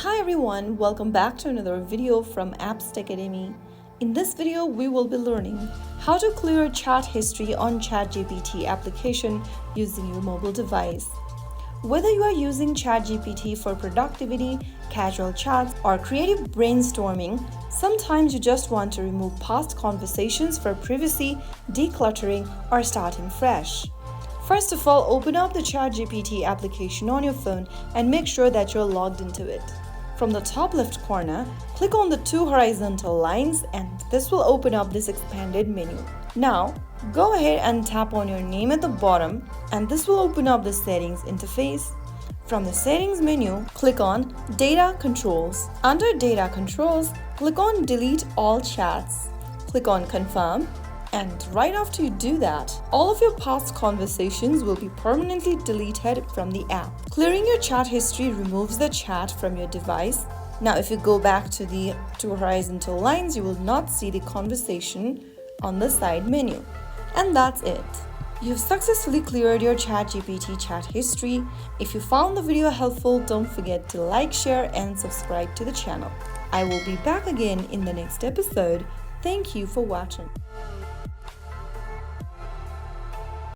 Hi everyone, welcome back to another video from Apps Academy. In this video, we will be learning how to clear chat history on ChatGPT application using your mobile device. Whether you are using ChatGPT for productivity, casual chats, or creative brainstorming, sometimes you just want to remove past conversations for privacy, decluttering, or starting fresh. First of all, open up the ChatGPT application on your phone and make sure that you're logged into it. From the top left corner, click on the two horizontal lines and this will open up this expanded menu. Now, go ahead and tap on your name at the bottom and this will open up the settings interface. From the settings menu, click on Data Controls. Under Data Controls, click on Delete All Chats. Click on Confirm. And right after you do that, all of your past conversations will be permanently deleted from the app. Clearing your chat history removes the chat from your device. Now, if you go back to the two horizontal lines, you will not see the conversation on the side menu. And that's it. You've successfully cleared your ChatGPT chat history. If you found the video helpful, don't forget to like, share, and subscribe to the channel. I will be back again in the next episode. Thank you for watching.